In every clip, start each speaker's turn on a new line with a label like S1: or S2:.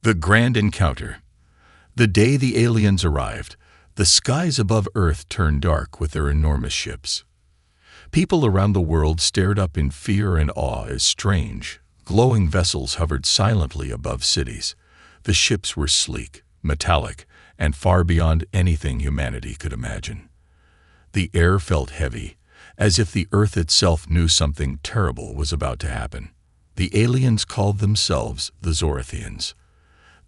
S1: The Grand Encounter. The day the aliens arrived, the skies above Earth turned dark with their enormous ships. People around the world stared up in fear and awe as strange, glowing vessels hovered silently above cities. The ships were sleek, metallic, and far beyond anything humanity could imagine. The air felt heavy, as if the Earth itself knew something terrible was about to happen. The aliens called themselves the Zorathians.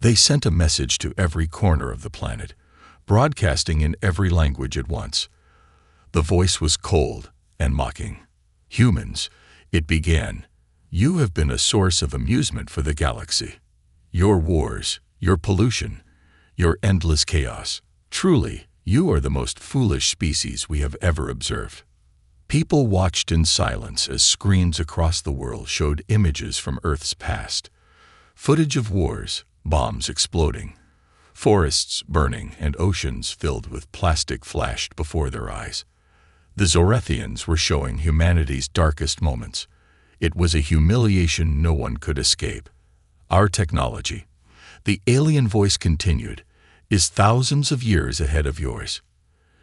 S1: They sent a message to every corner of the planet, broadcasting in every language at once. The voice was cold and mocking. "Humans," it began, "you have been a source of amusement for the galaxy. Your wars, your pollution, your endless chaos. Truly, you are the most foolish species we have ever observed." People watched in silence as screens across the world showed images from Earth's past. Footage of wars, bombs exploding, forests burning, and oceans filled with plastic flashed before their eyes. The Zorathians were showing humanity's darkest moments. It was a humiliation no one could escape. "Our technology," the alien voice continued, "is thousands of years ahead of yours.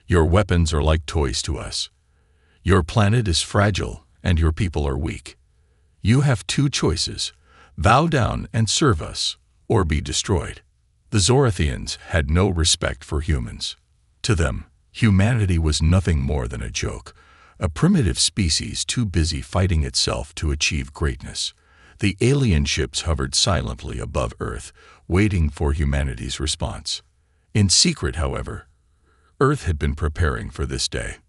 S1: Your weapons are like toys to us. Your planet is fragile and your people are weak. You have two choices: bow down and serve us, or be destroyed." The Zorathians had no respect for humans. To them, humanity was nothing more than a joke, a primitive species too busy fighting itself to achieve greatness. The alien ships hovered silently above Earth, waiting for humanity's response. In secret, however, Earth had been preparing for this day.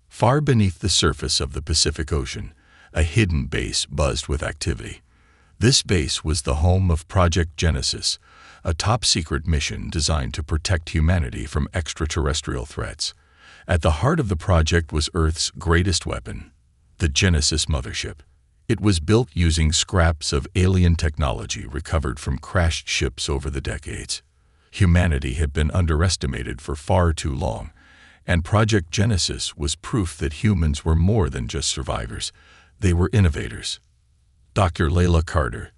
S1: Far beneath the surface of the Pacific Ocean, a hidden base buzzed with activity. This base was the home of Project Genesis, a top-secret mission designed to protect humanity from extraterrestrial threats. At the heart of the project was Earth's greatest weapon, the Genesis Mothership. It was built using scraps of alien technology recovered from crashed ships over the decades. Humanity had been underestimated for far too long, and Project Genesis was proof that humans were more than just survivors. They were innovators. Dr. Layla Carter,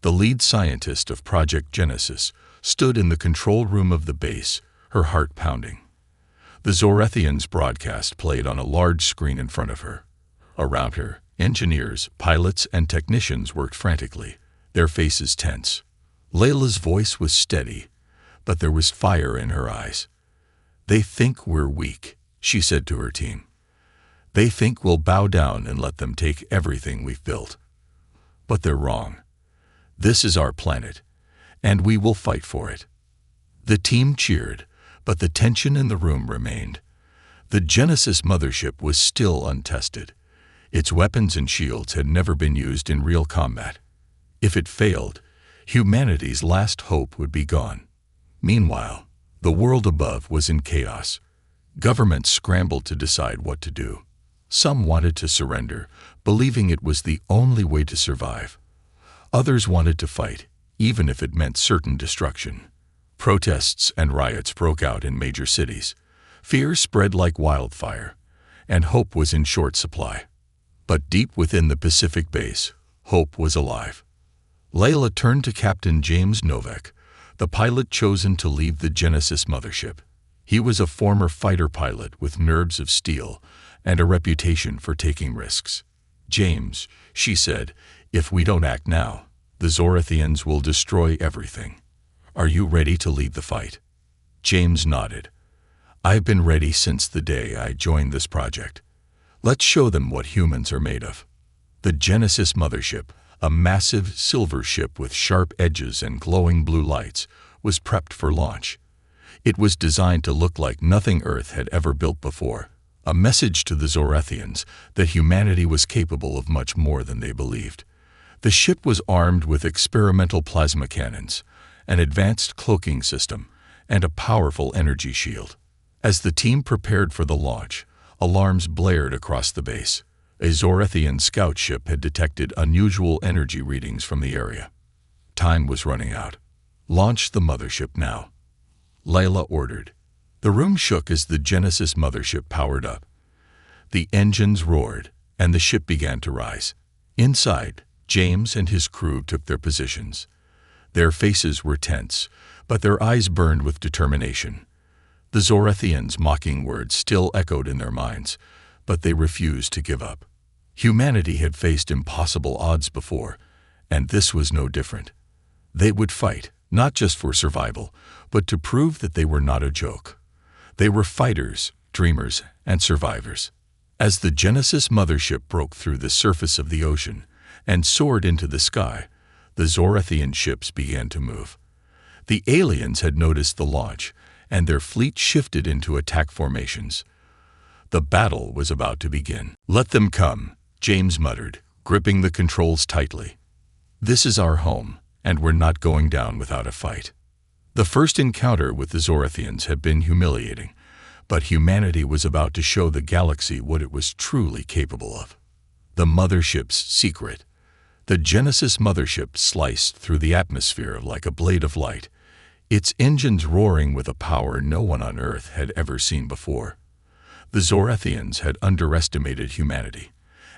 S1: the lead scientist of Project Genesis, stood in the control room of the base, her heart pounding. The Zorathians' broadcast played on a large screen in front of her. Around her, engineers, pilots, and technicians worked frantically, their faces tense. Layla's voice was steady, but there was fire in her eyes. "They think we're weak," she said to her team. "They think we'll bow down and let them take everything we've built. But they're wrong. This is our planet, and we will fight for it." The team cheered, but the tension in the room remained. The Genesis Mothership was still untested. Its weapons and shields had never been used in real combat. If it failed, humanity's last hope would be gone. Meanwhile, the world above was in chaos. Governments scrambled to decide what to do. Some wanted to surrender, believing it was the only way to survive. Others wanted to fight, even if it meant certain destruction. Protests and riots broke out in major cities. Fear spread like wildfire, and hope was in short supply. But deep within the Pacific base, hope was alive. Layla turned to Captain James Novak, the pilot chosen to lead the Genesis Mothership. He was a former fighter pilot with nerves of steel and a reputation for taking risks. "James," she said, "if we don't act now, the Zorathians will destroy everything. Are you ready to lead the fight?" James nodded. "I've been ready since the day I joined this project. Let's show them what humans are made of." The Genesis Mothership, a massive silver ship with sharp edges and glowing blue lights, was prepped for launch. It was designed to look like nothing Earth had ever built before, a message to the Zorathians that humanity was capable of much more than they believed. The ship was armed with experimental plasma cannons, an advanced cloaking system, and a powerful energy shield. As the team prepared for the launch, alarms blared across the base. A Zorathian scout ship had detected unusual energy readings from the area. Time was running out. "Launch the mothership now," Layla ordered. The room shook as the Genesis Mothership powered up. The engines roared, and the ship began to rise. Inside, James and his crew took their positions. Their faces were tense, but their eyes burned with determination. The Zorathians' mocking words still echoed in their minds, but they refused to give up. Humanity had faced impossible odds before, and this was no different. They would fight, not just for survival, but to prove that they were not a joke. They were fighters, dreamers, and survivors. As the Genesis Mothership broke through the surface of the ocean and soared into the sky, the Zorathian ships began to move. The aliens had noticed the launch, and their fleet shifted into attack formations. The battle was about to begin. "Let them come," James muttered, gripping the controls tightly. "This is our home, and we're not going down without a fight." The first encounter with the Zorathians had been humiliating, but humanity was about to show the galaxy what it was truly capable of. The Mothership's secret. The Genesis Mothership sliced through the atmosphere like a blade of light, its engines roaring with a power no one on Earth had ever seen before. The Zorathians had underestimated humanity,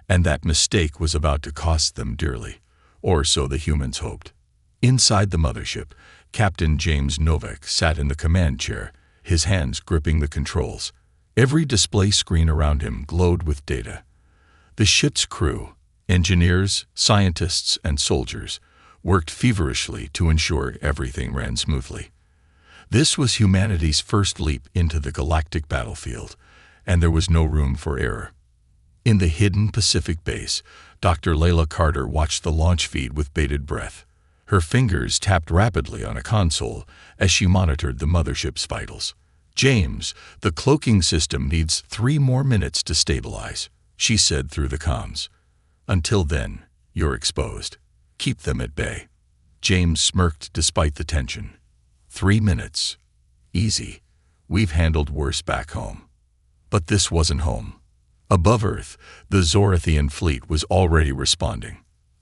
S1: and that mistake was about to cost them dearly, or so the humans hoped. Inside the Mothership, Captain James Novak sat in the command chair, his hands gripping the controls. Every display screen around him glowed with data. The ship's crew, engineers, scientists, and soldiers, worked feverishly to ensure everything ran smoothly. This was humanity's first leap into the galactic battlefield, and there was no room for error. In the hidden Pacific base, Dr. Layla Carter watched the launch feed with bated breath. Her fingers tapped rapidly on a console as she monitored the mothership's vitals. "James, the cloaking system needs 3 more minutes to stabilize," she said through the comms. "Until then, you're exposed. Keep them at bay." James smirked despite the tension. 3 minutes. Easy. We've handled worse back home. But this wasn't home. Above Earth, the Zorathian fleet was already responding.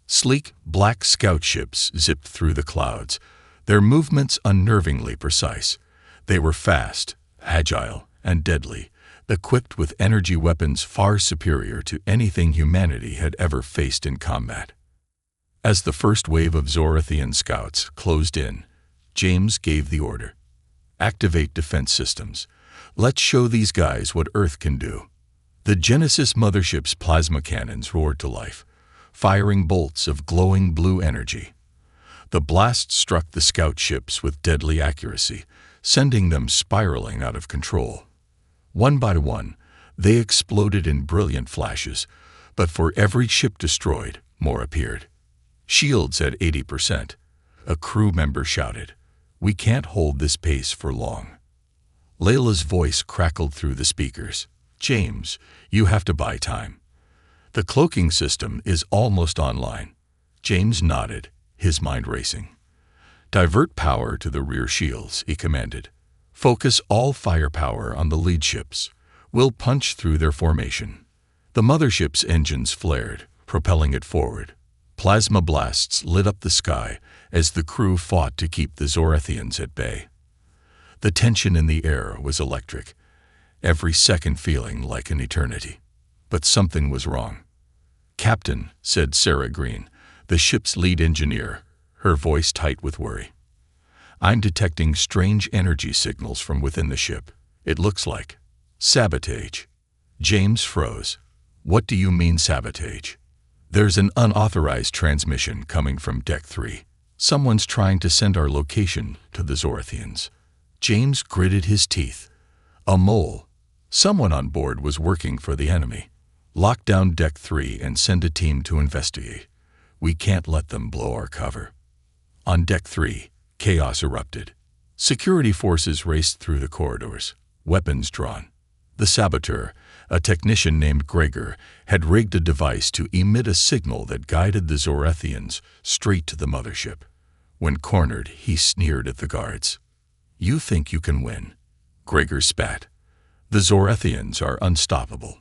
S1: Sleek, black scout ships zipped through the clouds, their movements unnervingly precise. They were fast, agile, and deadly, equipped with energy weapons far superior to anything humanity had ever faced in combat. As the first wave of Zorathian scouts closed in, James gave the order. "Activate defense systems. Let's show these guys what Earth can do." The Genesis Mothership's plasma cannons roared to life, firing bolts of glowing blue energy. The blast struck the scout ships with deadly accuracy, sending them spiraling out of control. One by one, they exploded in brilliant flashes, but for every ship destroyed, more appeared. "Shields at 80%. A crew member shouted. "We can't hold this pace for long." Layla's voice crackled through the speakers. "James, you have to buy time. The cloaking system is almost online." James nodded, his mind racing. "Divert power to the rear shields," he commanded. "Focus all firepower on the lead ships. We'll punch through their formation." The mothership's engines flared, propelling it forward. Plasma blasts lit up the sky as the crew fought to keep the Zorathians at bay. The tension in the air was electric, every second feeling like an eternity. But something was wrong. "Captain," said Sarah Green, the ship's lead engineer, her voice tight with worry. "I'm detecting strange energy signals from within the ship. It looks like sabotage." James froze. "What do you mean sabotage?" "There's an unauthorized transmission coming from Deck 3. Someone's trying to send our location to the Zorathians." James gritted his teeth. A mole. Someone on board was working for the enemy. "Lock down Deck 3 and send a team to investigate. We can't let them blow our cover." On Deck 3, chaos erupted. Security forces raced through the corridors, weapons drawn. The saboteur, a technician named Gregor, had rigged a device to emit a signal that guided the Zorathians straight to the mothership. When cornered, he sneered at the guards. "You think you can win?" Gregor spat. "The Zorathians are unstoppable.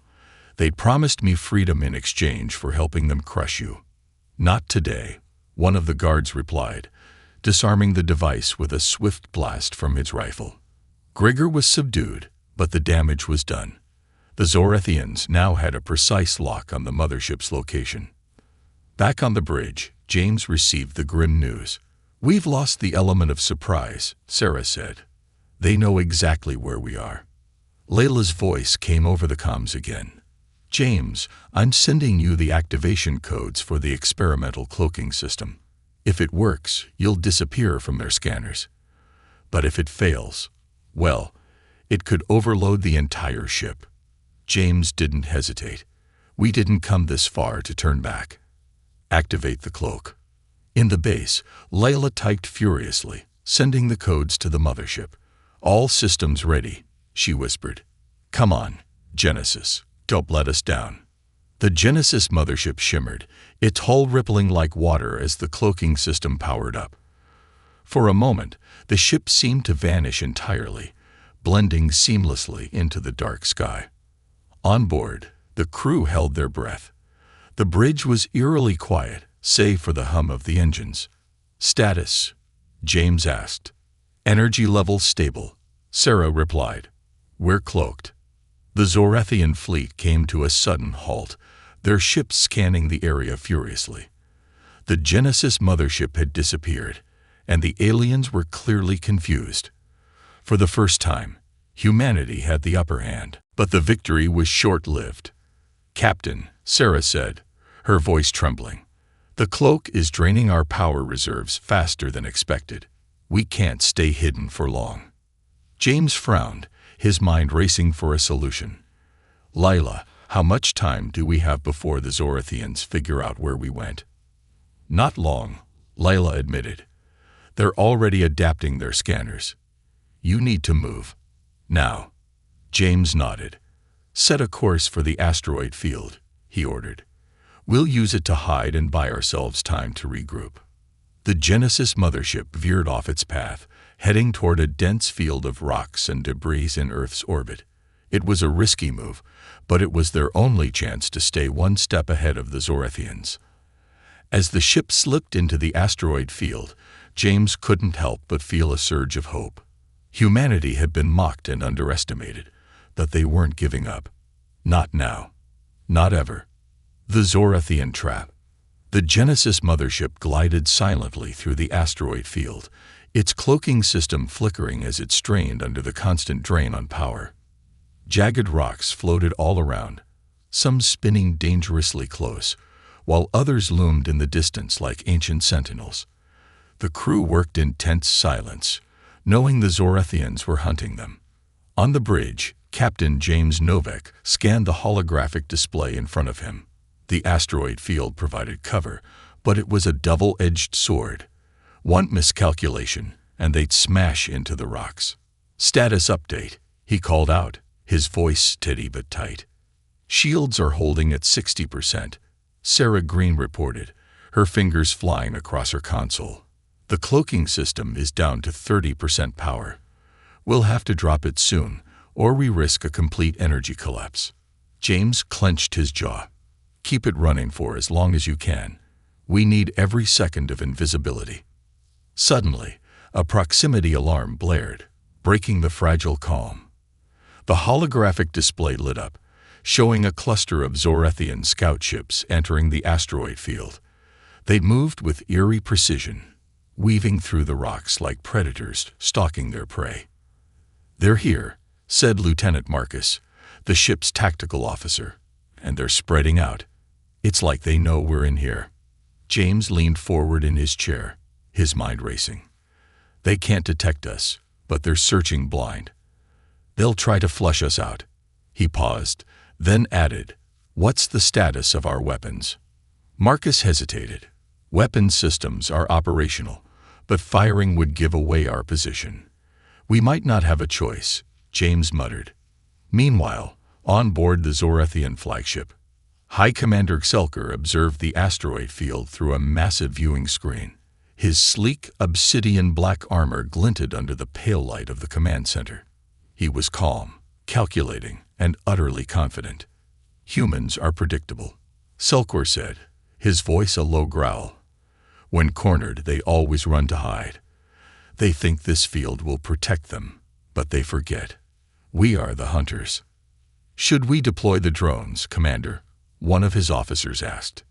S1: They promised me freedom in exchange for helping them crush you." "Not today," one of the guards replied, disarming the device with a swift blast from his rifle. Gregor was subdued, but the damage was done. The Zorathians now had a precise lock on the mothership's location. Back on the bridge, James received the grim news. "We've lost the element of surprise," Sarah said. "They know exactly where we are." Layla's voice came over the comms again. "James, I'm sending you the activation codes for the experimental cloaking system. If it works, you'll disappear from their scanners. But if it fails, well, it could overload the entire ship." James didn't hesitate. "We didn't come this far to turn back. Activate the cloak." In the base, Layla typed furiously, sending the codes to the mothership. "All systems ready," she whispered. "Come on, Genesis, don't let us down." The Genesis mothership shimmered, its hull rippling like water as the cloaking system powered up. For a moment, the ship seemed to vanish entirely, blending seamlessly into the dark sky. On board, the crew held their breath. The bridge was eerily quiet, save for the hum of the engines. "Status?" James asked. "Energy levels stable," Sarah replied. "We're cloaked." The Zorethian fleet came to a sudden halt, their ships scanning the area furiously. The Genesis mothership had disappeared, and the aliens were clearly confused. For the first time, humanity had the upper hand, but the victory was short-lived. "Captain," Sarah said, her voice trembling, "the cloak is draining our power reserves faster than expected. We can't stay hidden for long." James frowned, his mind racing for a solution. "Layla, how much time do we have before the Zorethians figure out where we went?" "Not long," Layla admitted. "They're already adapting their scanners. You need to move. Now." James nodded. "Set a course for the asteroid field," he ordered. "We'll use it to hide and buy ourselves time to regroup." The Genesis mothership veered off its path, heading toward a dense field of rocks and debris in Earth's orbit. It was a risky move, but it was their only chance to stay one step ahead of the Zorethians. As the ship slipped into the asteroid field, James couldn't help but feel a surge of hope. Humanity had been mocked and underestimated, but they weren't giving up. Not now. Not ever. The Zorethian trap. The Genesis mothership glided silently through the asteroid field, its cloaking system flickering as it strained under the constant drain on power. Jagged rocks floated all around, some spinning dangerously close, while others loomed in the distance like ancient sentinels. The crew worked in tense silence, knowing the Zorethians were hunting them. On the bridge, Captain James Novak scanned the holographic display in front of him. The asteroid field provided cover, but it was a double-edged sword. One miscalculation, and they'd smash into the rocks. "Status update," he called out, his voice steady but tight. "Shields are holding at 60%, Sarah Green reported, her fingers flying across her console. "The cloaking system is down to 30% power. We'll have to drop it soon, or we risk a complete energy collapse." James clenched his jaw. "Keep it running for as long as you can. We need every second of invisibility." Suddenly, a proximity alarm blared, breaking the fragile calm. The holographic display lit up, showing a cluster of Zorethian scout ships entering the asteroid field. They moved with eerie precision, weaving through the rocks like predators stalking their prey. "They're here," said Lieutenant Marcus, the ship's tactical officer, "and they're spreading out. It's like they know we're in here." James leaned forward in his chair, his mind racing. "They can't detect us, but they're searching blind. They'll try to flush us out." He paused, then added, "What's the status of our weapons?" Marcus hesitated. "Weapon systems are operational, but firing would give away our position. We might not have a choice," James muttered. Meanwhile, on board the Zorethian flagship, High Commander Xelker observed the asteroid field through a massive viewing screen. His sleek, obsidian black armor glinted under the pale light of the command center. He was calm, calculating, and utterly confident. "Humans are predictable," Xelker said, his voice a low growl. "When cornered, they always run to hide. They think this field will protect them, but they forget. We are the hunters." "Should we deploy the drones, Commander?" one of his officers asked.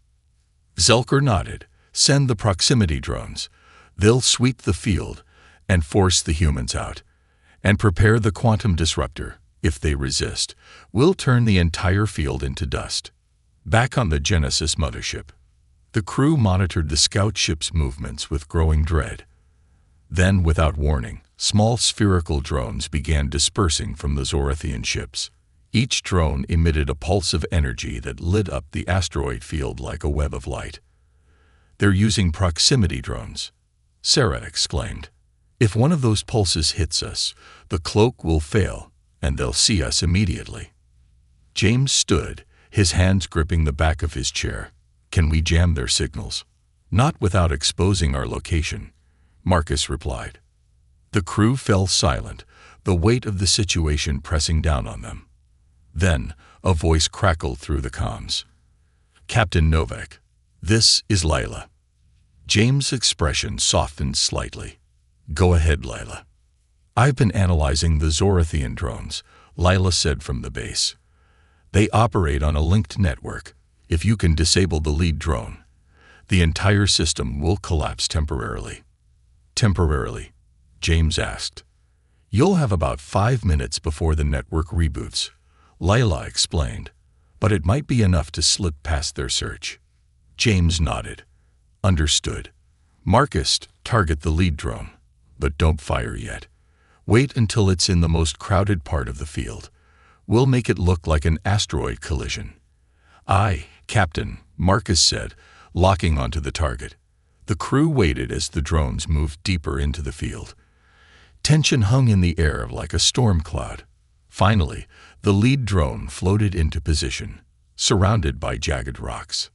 S1: Xelker nodded. "Send the proximity drones. They'll sweep the field and force the humans out, and prepare the quantum disruptor. If they resist, we'll turn the entire field into dust. Back on the Genesis mothership, the crew monitored the scout ship's movements with growing dread. Then, without warning, small spherical drones began dispersing from the Zorathian ships. Each drone emitted a pulse of energy that lit up the asteroid field like a web of light. "They're using proximity drones," Sarah exclaimed. "If one of those pulses hits us, the cloak will fail, and they'll see us immediately." James stood, his hands gripping the back of his chair. "Can we jam their signals?" "Not without exposing our location," Marcus replied. The crew fell silent, the weight of the situation pressing down on them. Then, a voice crackled through the comms. "Captain Novak, this is Lila." James' expression softened slightly. "Go ahead, Lila." "I've been analyzing the Zorathian drones," Lila said from the base. "They operate on a linked network. If you can disable the lead drone, the entire system will collapse temporarily." "Temporarily?" James asked. "You'll have about 5 minutes before the network reboots," Lila explained, "but it might be enough to slip past their search." James nodded. "Understood. Marcus, target the lead drone, but don't fire yet. Wait until it's in the most crowded part of the field. We'll make it look like an asteroid collision." "Aye, Captain," Marcus said, locking onto the target. The crew waited as the drones moved deeper into the field. Tension hung in the air like a storm cloud. Finally, the lead drone floated into position, surrounded by jagged rocks.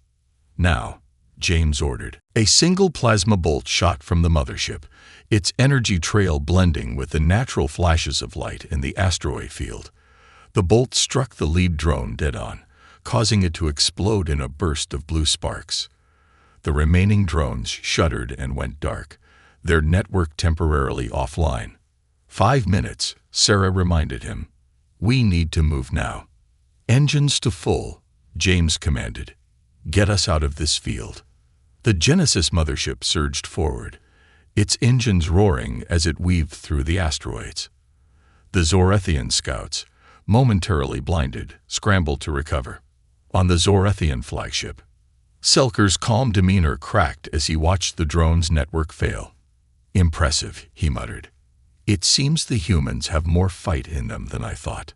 S1: "Now," James ordered. A single plasma bolt shot from the mothership, its energy trail blending with the natural flashes of light in the asteroid field. The bolt struck the lead drone dead on, causing it to explode in a burst of blue sparks. The remaining drones shuddered and went dark, their network temporarily offline. 5 minutes, Sarah reminded him. "We need to move now." "Engines to full," James commanded. "Get us out of this field." The Genesis mothership surged forward, its engines roaring as it weaved through the asteroids. The Zorathian scouts, momentarily blinded, scrambled to recover. On the Zorathian flagship, Selker's calm demeanor cracked as he watched the drone's network fail. "Impressive," he muttered. "It seems the humans have more fight in them than I thought."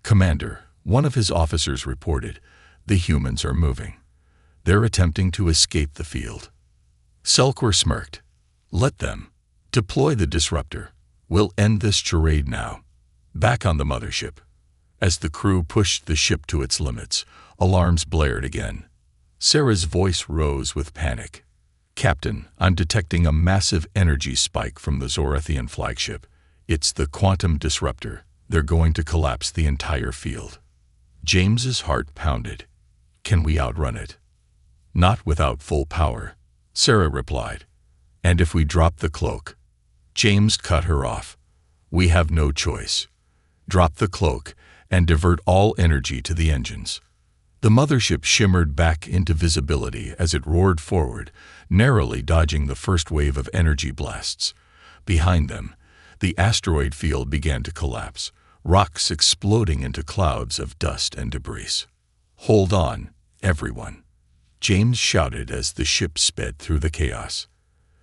S1: "Commander," one of his officers reported, "the humans are moving. They're attempting to escape the field." Selker smirked. "Let them. Deploy the disruptor. We'll end this charade now." Back on the mothership, as the crew pushed the ship to its limits, alarms blared again. Sarah's voice rose with panic. "Captain, I'm detecting a massive energy spike from the Zorathian flagship. It's the quantum disruptor. They're going to collapse the entire field." James's heart pounded. "Can we outrun it?" "Not without full power," Sarah replied. "And if we drop the cloak?" James cut her off. "We have no choice. Drop the cloak and divert all energy to the engines." The mothership shimmered back into visibility as it roared forward, narrowly dodging the first wave of energy blasts. Behind them, the asteroid field began to collapse, rocks exploding into clouds of dust and debris. "Hold on, everyone," James shouted as the ship sped through the chaos.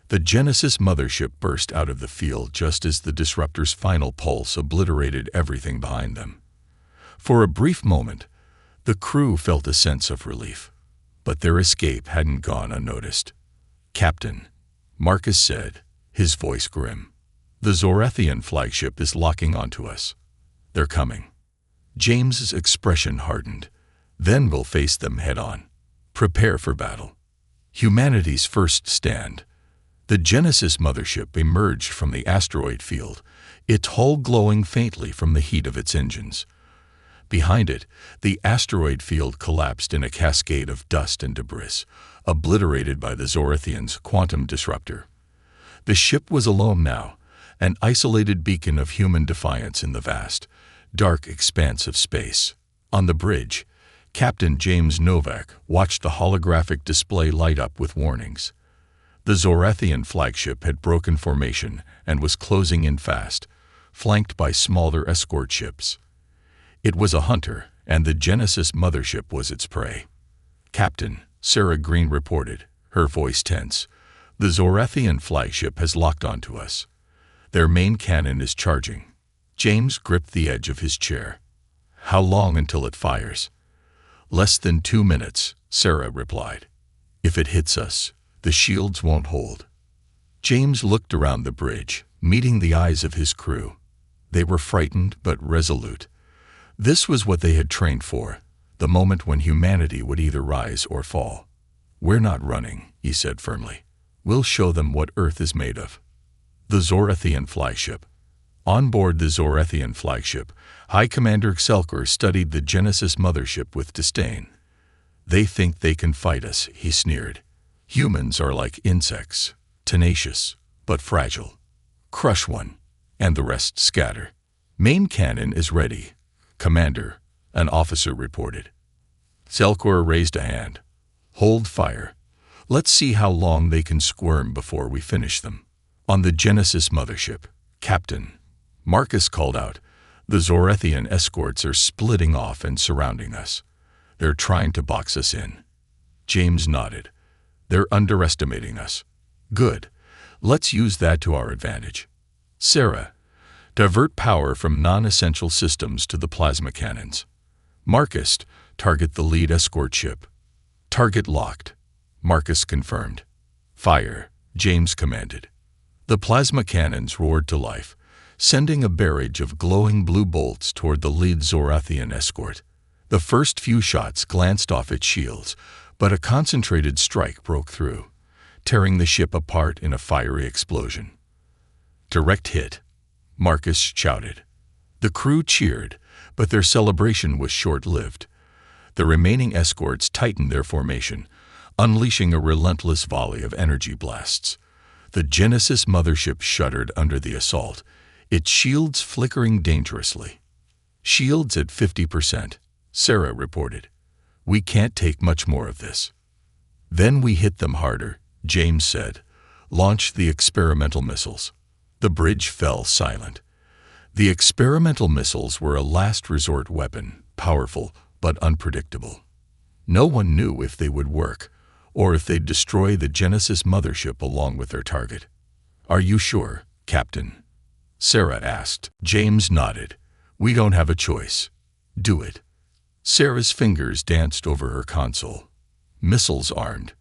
S1: The Genesis mothership burst out of the field just as the disruptor's final pulse obliterated everything behind them. For a brief moment, the crew felt a sense of relief, but their escape hadn't gone unnoticed. "Captain," Marcus said, his voice grim, "the Zorathian flagship is locking onto us. They're coming." James's expression hardened. "Then we'll face them head-on. Prepare for battle." Humanity's first stand. The Genesis mothership emerged from the asteroid field, its hull glowing faintly from the heat of its engines. Behind it, the asteroid field collapsed in a cascade of dust and debris, obliterated by the Zorathians' quantum disruptor. The ship was alone now, an isolated beacon of human defiance in the vast, dark expanse of space. On the bridge, Captain James Novak watched the holographic display light up with warnings. The Zorathian flagship had broken formation and was closing in fast, flanked by smaller escort ships. It was a hunter, and the Genesis mothership was its prey. "Captain," Sarah Green reported, her voice tense, "the Zorathian flagship has locked onto us. Their main cannon is charging." James gripped the edge of his chair. "How long until it fires?" "Less than 2 minutes," Sarah replied. "If it hits us, the shields won't hold." James looked around the bridge, meeting the eyes of his crew. They were frightened but resolute. This was what they had trained for, the moment when humanity would either rise or fall. "We're not running," he said firmly. "We'll show them what Earth is made of." The Zorathian flagship. On board the Zorathian flagship, High Commander Excelsior studied the Genesis mothership with disdain. "They think they can fight us," he sneered. "Humans are like insects, tenacious, but fragile. Crush one, and the rest scatter." "Main cannon is ready, Commander," an officer reported. Excelsior raised a hand. "Hold fire. Let's see how long they can squirm before we finish them." On the Genesis mothership, "Captain," Marcus called out, "the Zorathian escorts are splitting off and surrounding us. They're trying to box us in." James nodded. "They're underestimating us." "Good. Let's use that to our advantage." "Sarah, divert power from non-essential systems to the plasma cannons." "Marcus, target the lead escort ship." "Target locked," Marcus confirmed. "Fire," James commanded. The plasma cannons roared to life, sending a barrage of glowing blue bolts toward the lead Zorathian escort. The first few shots glanced off its shields, but a concentrated strike broke through, tearing the ship apart in a fiery explosion. "Direct hit," Marcus shouted. The crew cheered, but their celebration was short-lived. The remaining escorts tightened their formation, unleashing a relentless volley of energy blasts. The Genesis mothership shuddered under the assault, its shields flickering dangerously. "Shields at 50%, Sarah reported. "We can't take much more of this." "Then we hit them harder," James said. "Launch the experimental missiles." The bridge fell silent. The experimental missiles were a last resort weapon, powerful but unpredictable. No one knew if they would work, or if they'd destroy the Genesis mothership along with their target. "Are you sure, Captain?" Sarah asked. James nodded. "We don't have a choice. Do it." Sarah's fingers danced over her console. Missiles armed.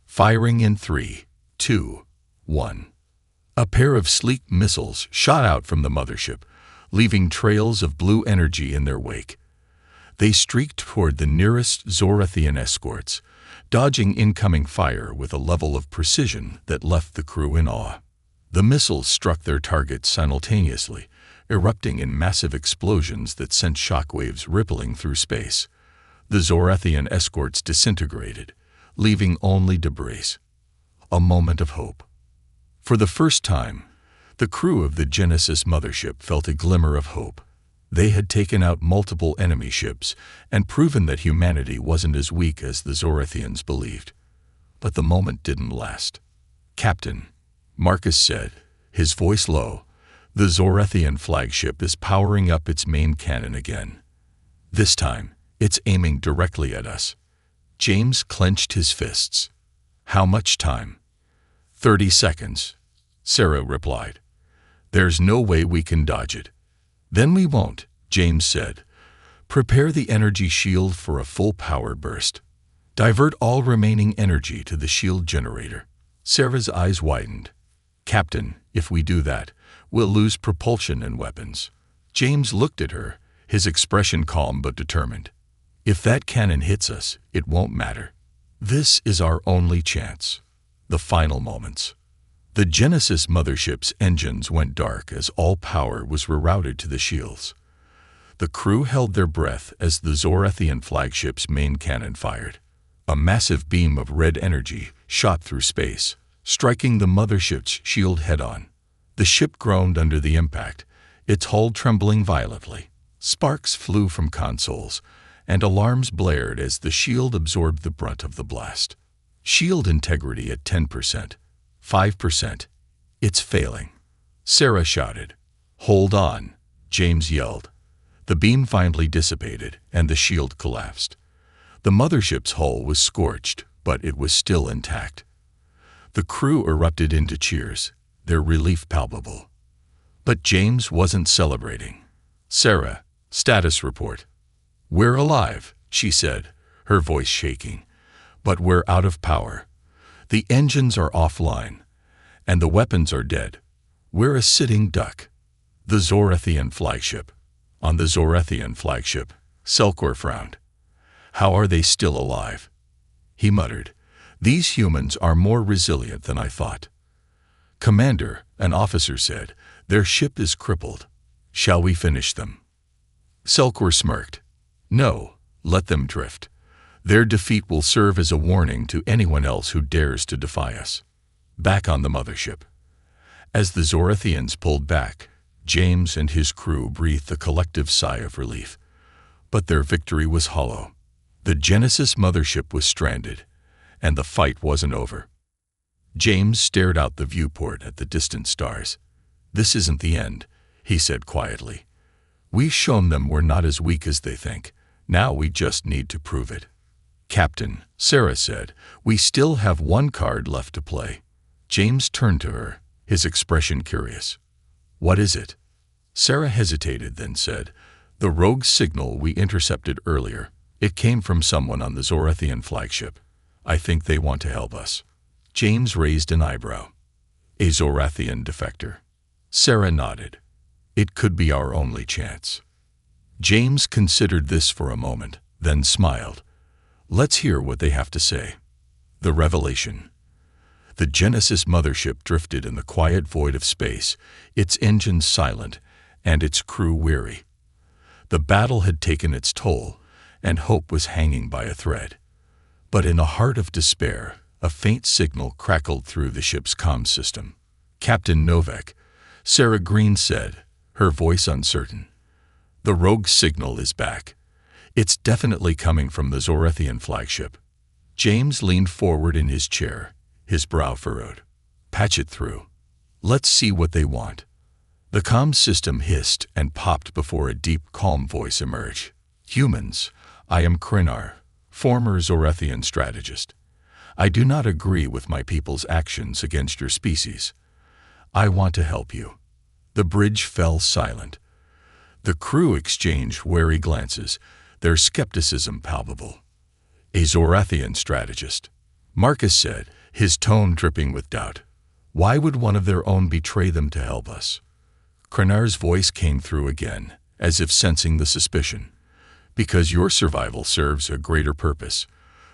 S1: Firing in 3, 2, 1. A pair of sleek missiles shot out from the mothership, leaving trails of blue energy in their wake. They streaked toward the nearest Zorathian escorts, dodging incoming fire with a level of precision that left the crew in awe. The missiles struck their targets simultaneously, erupting in massive explosions that sent shockwaves rippling through space. The Zorathian escorts disintegrated, leaving only debris. A moment of hope. For the first time, the crew of the Genesis mothership felt a glimmer of hope. They had taken out multiple enemy ships and proven that humanity wasn't as weak as the Zorathians believed. But the moment didn't last. "Captain," Marcus said, his voice low, "the Zorathian flagship is powering up its main cannon again. This time, it's aiming directly at us." James clenched his fists. "How much time?" 30 seconds, Sarah replied. "There's no way we can dodge it." "Then we won't," James said. "Prepare the energy shield for a full power burst. Divert all remaining energy to the shield generator." Sarah's eyes widened. "Captain, if we do that, we'll lose propulsion and weapons." James looked at her, his expression calm but determined. "If that cannon hits us, it won't matter. This is our only chance." The final moments. The Genesis mothership's engines went dark as all power was rerouted to the shields. The crew held their breath as the Zorathian flagship's main cannon fired. A massive beam of red energy shot through space, striking the mothership's shield head-on. The ship groaned under the impact, its hull trembling violently. Sparks flew from consoles, and alarms blared as the shield absorbed the brunt of the blast. "Shield integrity at 10%. 5%. It's failing. Sarah shouted. Hold on, James yelled. The beam finally dissipated, and the shield collapsed. The mothership's hull was scorched, but it was still intact. The crew erupted into cheers, their relief palpable. But James wasn't celebrating. Sarah, status report. We're alive, she said, her voice shaking. But we're out of power. The engines are offline, and the weapons are dead. We're a sitting duck. The Zorathian flagship. On the Zorathian flagship, Selkor frowned. How are they still alive? He muttered. These humans are more resilient than I thought. Commander, an officer said, their ship is crippled. Shall we finish them? Selkor smirked. No, let them drift. Their defeat will serve as a warning to anyone else who dares to defy us. Back on the mothership. As the Zorathians pulled back, James and his crew breathed a collective sigh of relief. But their victory was hollow. The Genesis mothership was stranded, and the fight wasn't over. James stared out the viewport at the distant stars. This isn't the end, he said quietly. We've shown them we're not as weak as they think. Now we just need to prove it. Captain, Sarah said, we still have one card left to play. James turned to her, his expression curious. What is it? Sarah hesitated, then said, the rogue signal we intercepted earlier. It came from someone on the Zorathian flagship. I think they want to help us. James raised an eyebrow. A Zorathian defector. Sarah nodded. It could be our only chance. James considered this for a moment, then smiled. Let's hear what they have to say. The revelation. The Genesis mothership drifted in the quiet void of space, its engines silent, and its crew weary. The battle had taken its toll, and hope was hanging by a thread. But in a heart of despair, a faint signal crackled through the ship's comm system. Captain Novak, Sarah Green said, her voice uncertain. The rogue signal is back. It's definitely coming from the Zorathian flagship. James leaned forward in his chair, his brow furrowed. Patch it through. Let's see what they want. The comm system hissed and popped before a deep, calm voice emerged. Humans, I am Krenar, former Zorathian strategist. I do not agree with my people's actions against your species. I want to help you. The bridge fell silent. The crew exchanged wary glances, their skepticism palpable. A Zorathian strategist. Marcus said, his tone dripping with doubt. Why would one of their own betray them to help us? Krenar's voice came through again, as if sensing the suspicion. Because your survival serves a greater purpose.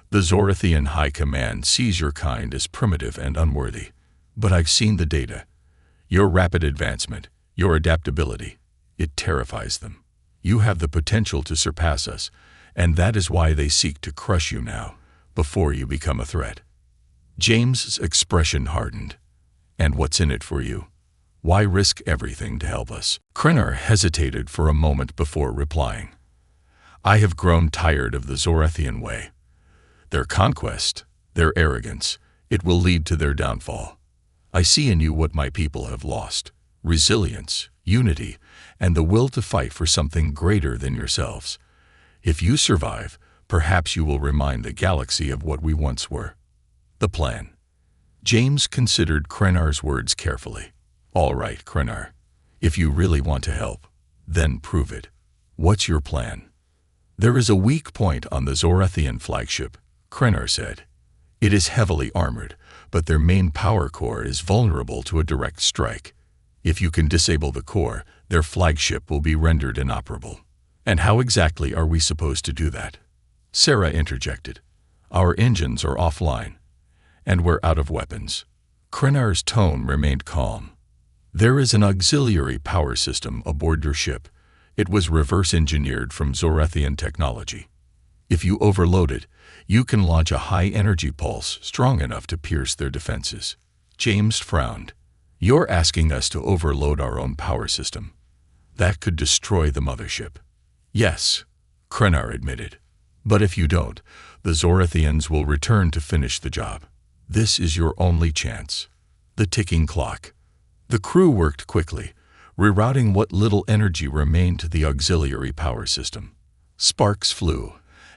S1: The Zorathian High Command sees your kind as primitive and unworthy. But I've seen the data. Your rapid advancement, your adaptability, it terrifies them. You have the potential to surpass us, and that is why they seek to crush you now, before you become a threat. James's expression hardened. And what's in it for you? Why risk everything to help us? Krenar hesitated for a moment before replying. I have grown tired of the Zorathian way. Their conquest, their arrogance, it will lead to their downfall. I see in you what my people have lost: resilience, unity, and the will to fight for something greater than yourselves. If you survive, perhaps you will remind the galaxy of what we once were. The plan. James considered Krenar's words carefully. All right, Krenar. If you really want to help, then prove it. What's your plan? There is a weak point on the Zorathian flagship, Krenar said. It is heavily armored, but their main power core is vulnerable to a direct strike. If you can disable the core, their flagship will be rendered inoperable. And how exactly are we supposed to do that? Sarah interjected. Our engines are offline, and we're out of weapons. Krenar's tone remained calm. There is an auxiliary power system aboard your ship. It was reverse engineered from Zorathian technology. If you overload it, you can launch a high-energy pulse strong enough to pierce their defenses. James frowned. You're asking us to overload our own power system. That could destroy the mothership. Yes, Krenar admitted. But if you don't, the Zorathians will return to finish the job. This is your only chance. The ticking clock. The crew worked quickly, rerouting what little energy remained to the auxiliary power system. Sparks flew,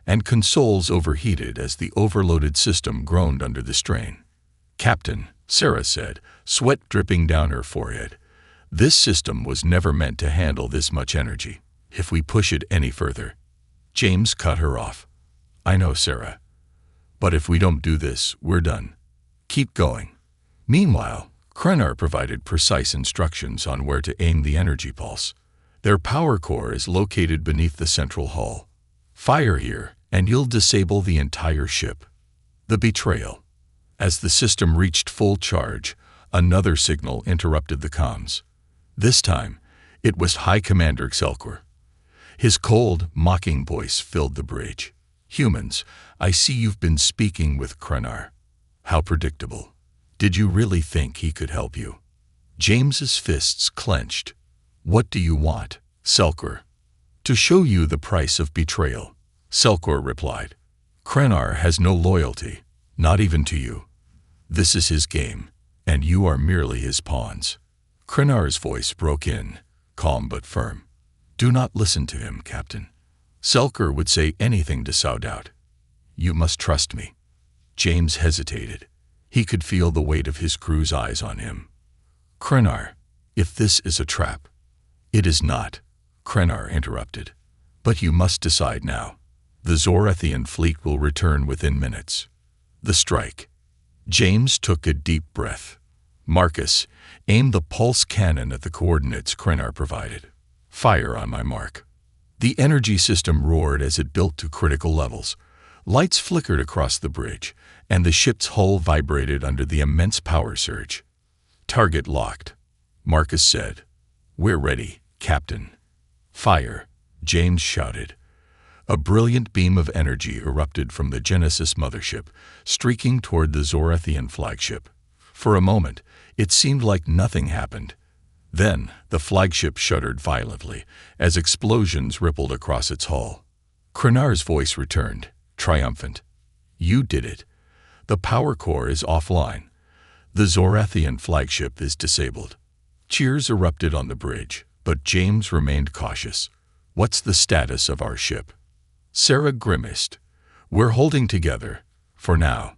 S1: and consoles overheated as the overloaded system groaned under the strain. "Captain," Sarah said, sweat dripping down her forehead, "this system was never meant to handle this much energy. If we push it any further—" James cut her off. "I know, Sarah. But if we don't do this, we're done. Keep going." Meanwhile, Krenar provided precise instructions on where to aim the energy pulse. Their power core is located beneath the central hull. "Fire here, and you'll disable the entire ship." The betrayal. As the system reached full charge, another signal interrupted the comms. This time, it was High Commander Xelkor. His cold, mocking voice filled the bridge. "Humans, I see you've been speaking with Krenar. How predictable. Did you really think he could help you?" James's fists clenched. "What do you want, Xelkor?" "To show you the price of betrayal," Xelkor replied. "Krenar has no loyalty, not even to you. This is his game, and you are merely his pawns." Krenar's voice broke in, calm but firm. "Do not listen to him, Captain. Xelkor would say anything to sow doubt. You must trust me." James hesitated. He could feel the weight of his crew's eyes on him. "Krenar, if this is a trap—" "It is not," Krenar interrupted. "But you must decide now. The Zorathian fleet will return within minutes. The strike." James took a deep breath. "Marcus, aim the pulse cannon at the coordinates Krenar provided. Fire on my mark." The energy system roared as it built to critical levels. Lights flickered across the bridge, and the ship's hull vibrated under the immense power surge. "Target locked," Marcus said. "We're ready, Captain." "Fire," James shouted. A brilliant beam of energy erupted from the Genesis mothership, streaking toward the Zorathian flagship. For a moment, it seemed like nothing happened. Then, the flagship shuddered violently as explosions rippled across its hull. Krenar's voice returned, triumphant. "You did it. The power core is offline. The Zorathian flagship is disabled." Cheers erupted on the bridge, but James remained cautious. "What's the status of our ship?" Sarah grimaced. "We're holding together, for now.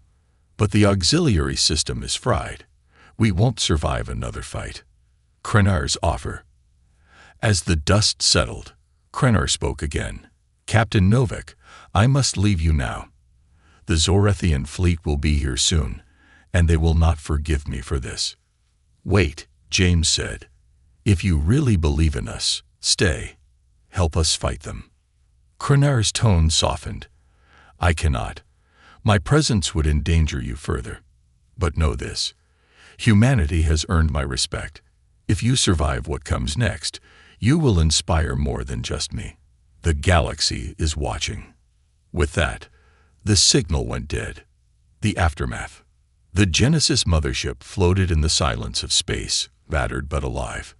S1: But the auxiliary system is fried. We won't survive another fight." Krenar's offer. As the dust settled, Krenar spoke again. "Captain Novak, I must leave you now. The Zorathian fleet will be here soon, and they will not forgive me for this." "Wait," James said. "If you really believe in us, stay. Help us fight them." Krenar's tone softened. "I cannot. My presence would endanger you further. But know this. Humanity has earned my respect. If you survive what comes next, you will inspire more than just me. The galaxy is watching." With that, the signal went dead. The aftermath. The Genesis mothership floated in the silence of space, battered but alive.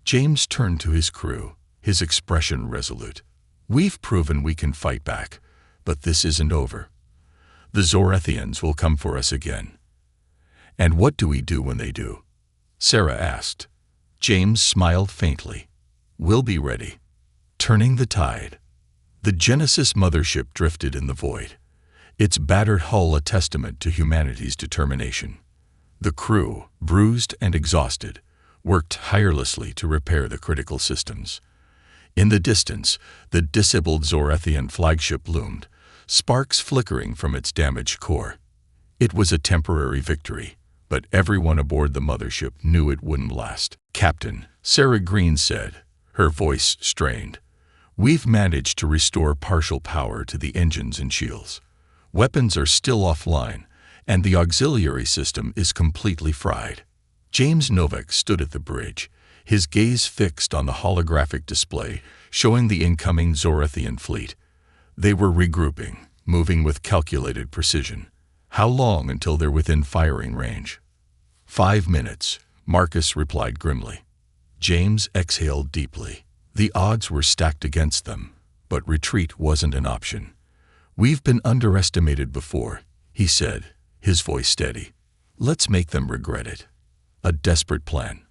S1: James turned to his crew, his expression resolute. "We've proven we can fight back, but this isn't over. The Zorathians will come for us again." "And what do we do when they do?" Sarah asked. James smiled faintly. "We'll be ready." Turning the tide. The Genesis mothership drifted in the void, its battered hull a testament to humanity's determination. The crew, bruised and exhausted, worked tirelessly to repair the critical systems. In the distance, the disabled Zorathian flagship loomed, sparks flickering from its damaged core. It was a temporary victory, but everyone aboard the mothership knew it wouldn't last. "Captain," Sarah Green said, her voice strained, "we've managed to restore partial power to the engines and shields. Weapons are still offline, and the auxiliary system is completely fried." James Novak stood at the bridge, his gaze fixed on the holographic display showing the incoming Zorathian fleet. They were regrouping, moving with calculated precision. "How long until they're within firing range?" 5 minutes, Marcus replied grimly. James exhaled deeply. The odds were stacked against them, but retreat wasn't an option. "We've been underestimated before," he said, his voice steady. "Let's make them regret it." A desperate plan.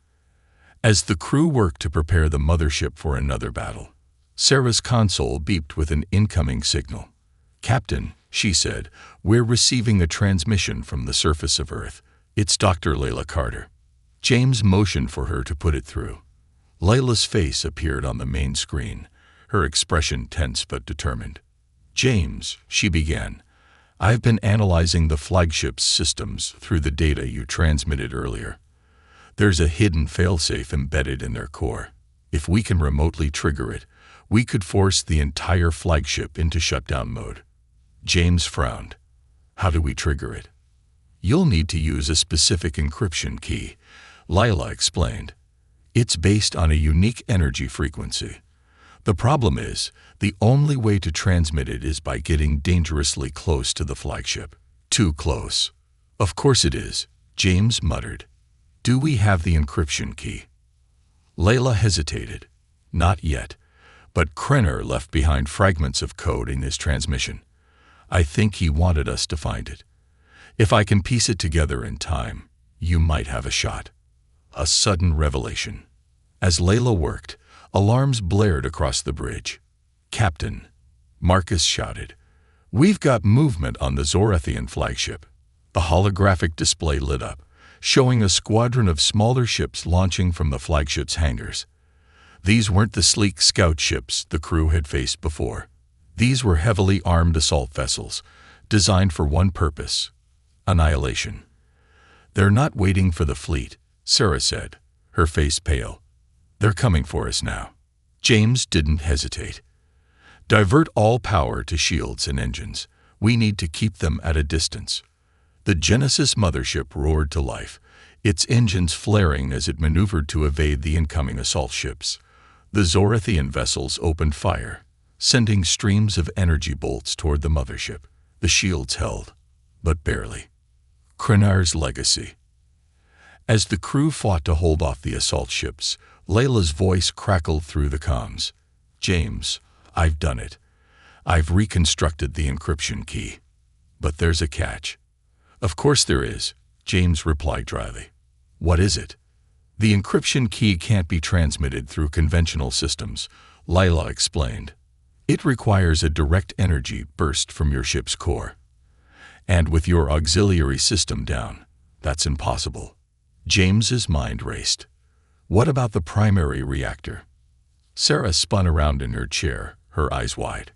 S1: As the crew worked to prepare the mothership for another battle, Sarah's console beeped with an incoming signal. "Captain," she said, "we're receiving a transmission from the surface of Earth. It's Dr. Layla Carter." James motioned for her to put it through. Layla's face appeared on the main screen, her expression tense but determined. "James," she began, "I've been analyzing the flagship's systems through the data you transmitted earlier. There's a hidden failsafe embedded in their core. If we can remotely trigger it, we could force the entire flagship into shutdown mode." James frowned. "How do we trigger it?" "You'll need to use a specific encryption key," Layla explained. "It's based on a unique energy frequency. The problem is, the only way to transmit it is by getting dangerously close to the flagship." "Too close." "Of course it is," James muttered. "Do we have the encryption key?" Layla hesitated. "Not yet, but Krenner left behind fragments of code in his transmission. I think he wanted us to find it. If I can piece it together in time, you might have a shot." A sudden revelation. As Layla worked, alarms blared across the bridge. "Captain," Marcus shouted, "we've got movement on the Zorathian flagship." The holographic display lit up, showing a squadron of smaller ships launching from the flagship's hangars. These weren't the sleek scout ships the crew had faced before. These were heavily armed assault vessels, designed for one purpose: annihilation. "They're not waiting for the fleet," Sarah said, her face pale. "They're coming for us now." James didn't hesitate. "Divert all power to shields and engines. We need to keep them at a distance." The Genesis mothership roared to life, its engines flaring as it maneuvered to evade the incoming assault ships. The Zorathian vessels opened fire, sending streams of energy bolts toward the mothership. The shields held, but barely. Krenner's legacy. As the crew fought to hold off the assault ships, Layla's voice crackled through the comms. "James, I've done it. I've reconstructed the encryption key. But there's a catch." "Of course there is," James replied dryly. "What is it?" "The encryption key can't be transmitted through conventional systems," Layla explained. "It requires a direct energy burst from your ship's core. And with your auxiliary system down, that's impossible." James's mind raced. "What about the primary reactor?" Sarah spun around in her chair, her eyes wide.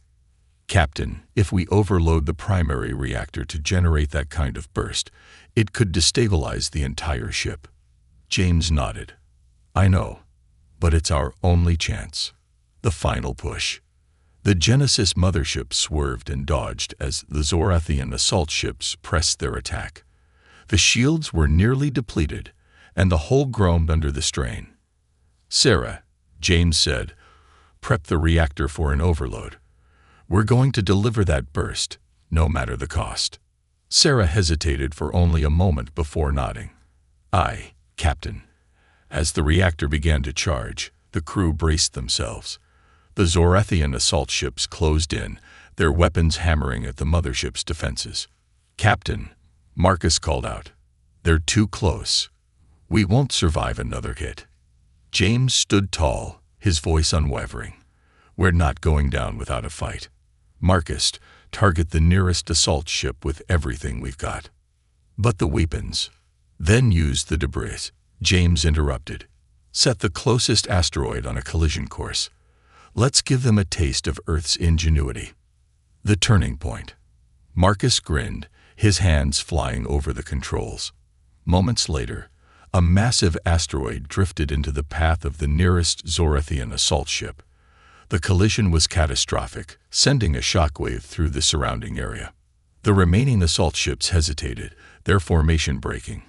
S1: "Captain, if we overload the primary reactor to generate that kind of burst, it could destabilize the entire ship." James nodded. "I know, but it's our only chance. The final push." The Genesis mothership swerved and dodged as the Zorathian assault ships pressed their attack. The shields were nearly depleted, and the hull groaned under the strain. "Sarah," James said, "prep the reactor for an overload. We're going to deliver that burst, no matter the cost." Sarah hesitated for only a moment before nodding. "Aye, Captain." As the reactor began to charge, the crew braced themselves. The Zorathian assault ships closed in, their weapons hammering at the mothership's defenses. "Captain," Marcus called out, "they're too close. We won't survive another hit." James stood tall, his voice unwavering. "We're not going down without a fight. Marcus, target the nearest assault ship with everything we've got." "But the weapons." "Then use the debris," James interrupted. "Set the closest asteroid on a collision course. Let's give them a taste of Earth's ingenuity." The turning point. Marcus grinned, his hands flying over the controls. Moments later, a massive asteroid drifted into the path of the nearest Zorathian assault ship. The collision was catastrophic, sending a shockwave through the surrounding area. The remaining assault ships hesitated, their formation breaking.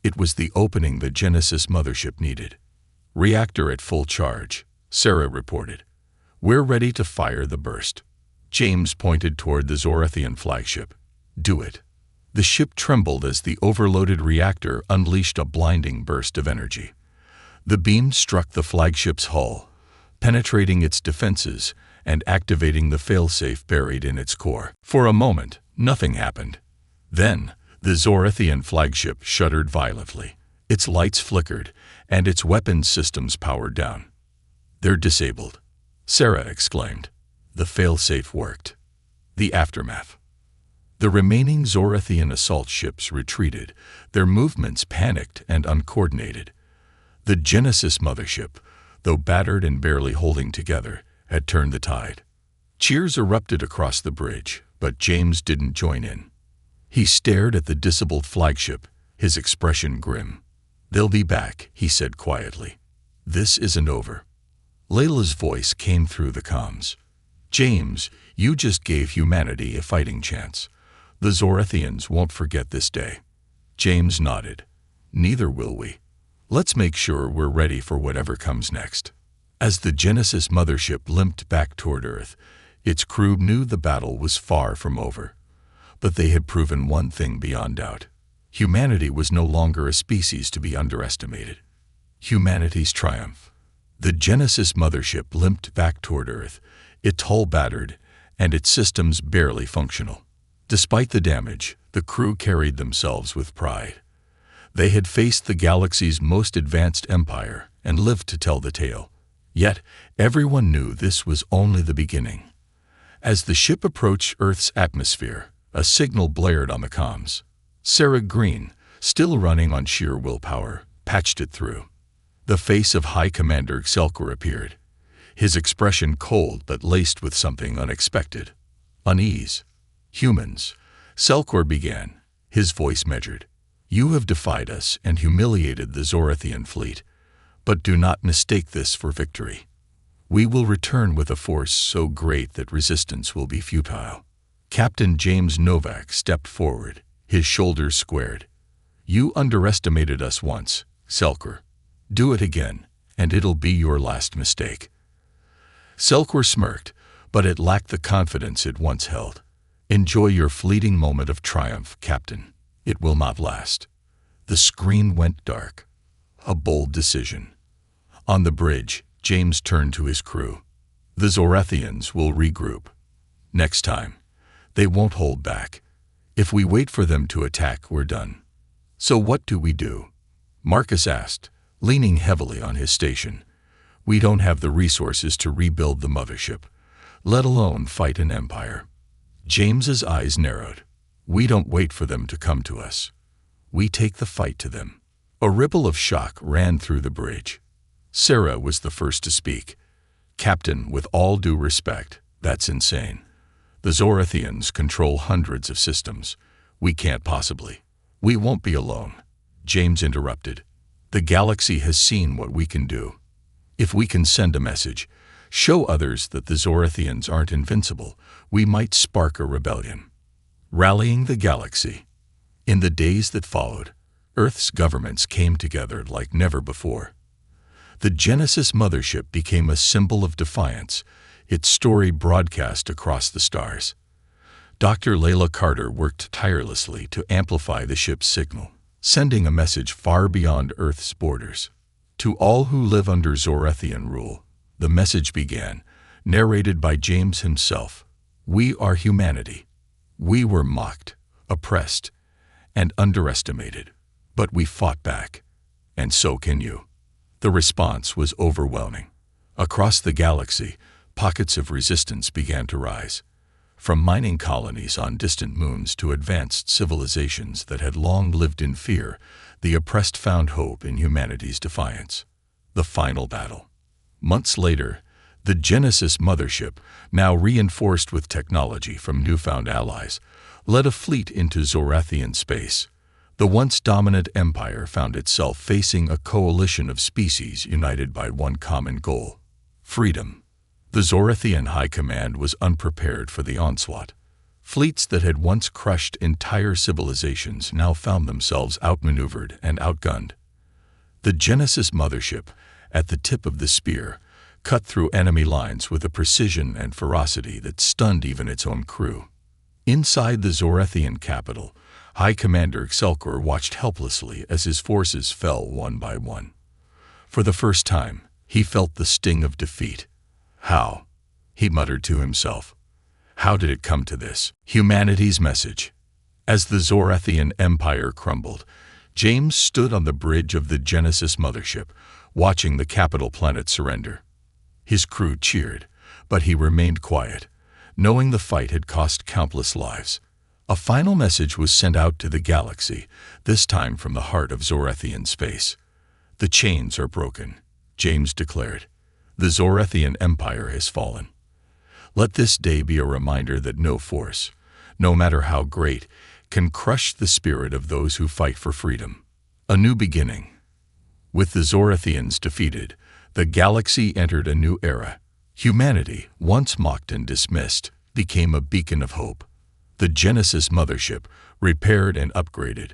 S1: It was the opening the Genesis mothership needed. "Reactor at full charge," Sarah reported. "We're ready to fire the burst." James pointed toward the Zorathian flagship. "Do it." The ship trembled as the overloaded reactor unleashed a blinding burst of energy. The beam struck the flagship's hull, penetrating its defenses and activating the failsafe buried in its core. For a moment, nothing happened. Then, the Zorathian flagship shuddered violently, Its lights flickered, and its weapons systems powered down. "They're disabled," Sarah exclaimed. The failsafe worked. The aftermath. The remaining Zorathian assault ships retreated, their movements panicked and uncoordinated. The Genesis mothership, though battered and barely holding together, had turned the tide. Cheers erupted across the bridge, but James didn't join in. He stared at the disabled flagship, his expression grim. "They'll be back," he said quietly. "This isn't over." Layla's voice came through the comms. "James, you just gave humanity a fighting chance. The Zorathians won't forget this day." James nodded. "Neither will we. Let's make sure we're ready for whatever comes next." As the Genesis mothership limped back toward Earth, its crew knew the battle was far from over. But they had proven one thing beyond doubt. Humanity was no longer a species to be underestimated. Humanity's triumph. The Genesis mothership limped back toward Earth, its hull battered, and its systems barely functional. Despite the damage, the crew carried themselves with pride. They had faced the galaxy's most advanced empire and lived to tell the tale. Yet, everyone knew this was only the beginning. As the ship approached Earth's atmosphere, a signal blared on the comms. Sarah Green, still running on sheer willpower, patched it through. The face of High Commander Xelkor appeared, his expression cold but laced with something unexpected. "Unease. Humans," Xelkor began, his voice measured. "You have defied us and humiliated the Zorathian fleet, but do not mistake this for victory. We will return with a force so great that resistance will be futile." Captain James Novak stepped forward, his shoulders squared. "You underestimated us once, Xelkor. Do it again, and it'll be your last mistake." Xelkor smirked, but it lacked the confidence it once held. "Enjoy your fleeting moment of triumph, Captain. It will not last." The screen went dark. A bold decision. On the bridge, James turned to his crew. "The Zorathians will regroup. Next time, they won't hold back. If we wait for them to attack, we're done." "So what do we do?" Marcus asked, leaning heavily on his station. "We don't have the resources to rebuild the mothership, let alone fight an empire." James's eyes narrowed. "We don't wait for them to come to us. We take the fight to them." A ripple of shock ran through the bridge. Sarah was the first to speak. "Captain, with all due respect, that's insane. The Zorathians control hundreds of systems. We can't possibly." "We won't be alone," James interrupted. "The galaxy has seen what we can do. If we can send a message, show others that the Zorathians aren't invincible, we might spark a rebellion." Rallying the galaxy. In the days that followed, Earth's governments came together like never before. The Genesis mothership became a symbol of defiance, its story broadcast across the stars. Dr. Layla Carter worked tirelessly to amplify the ship's signal, sending a message far beyond Earth's borders. To all who live under Zorathian rule, the message began, narrated by James himself. "We are humanity. We were mocked, oppressed, and underestimated, but we fought back, and so can you." The response was overwhelming. Across the galaxy, pockets of resistance began to rise. From mining colonies on distant moons to advanced civilizations that had long lived in fear, the oppressed found hope in humanity's defiance. The final battle. Months later, the Genesis mothership, now reinforced with technology from newfound allies, led a fleet into Zorathian space. The once dominant empire found itself facing a coalition of species united by one common goal: freedom. The Zorathian High Command was unprepared for the onslaught. Fleets that had once crushed entire civilizations now found themselves outmaneuvered and outgunned. The Genesis mothership, at the tip of the spear, cut through enemy lines with a precision and ferocity that stunned even its own crew. Inside the Zorathian capital, High Commander Xelkor watched helplessly as his forces fell one by one. For the first time, he felt the sting of defeat. "How?" he muttered to himself. "How did it come to this?" Humanity's message. As the Zorathian Empire crumbled, James stood on the bridge of the Genesis Mothership, watching the capital planet surrender. His crew cheered, but he remained quiet, knowing the fight had cost countless lives. A final message was sent out to the galaxy, this time from the heart of Zorethian space. "The chains are broken," James declared. "The Zorethian Empire has fallen. Let this day be a reminder that no force, no matter how great, can crush the spirit of those who fight for freedom." A new beginning. With the Zorethians defeated, the galaxy entered a new era. Humanity, once mocked and dismissed, became a beacon of hope. The Genesis Mothership, repaired and upgraded,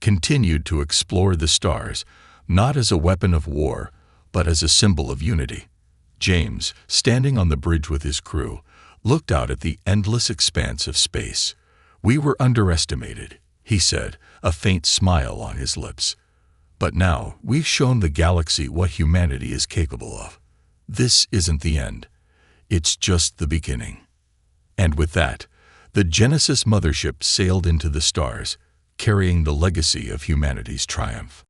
S1: continued to explore the stars, not as a weapon of war, but as a symbol of unity. James, standing on the bridge with his crew, looked out at the endless expanse of space. "We were underestimated," he said, a faint smile on his lips. "But now we've shown the galaxy what humanity is capable of. This isn't the end. It's just the beginning." And with that, the Genesis Mothership sailed into the stars, carrying the legacy of humanity's triumph.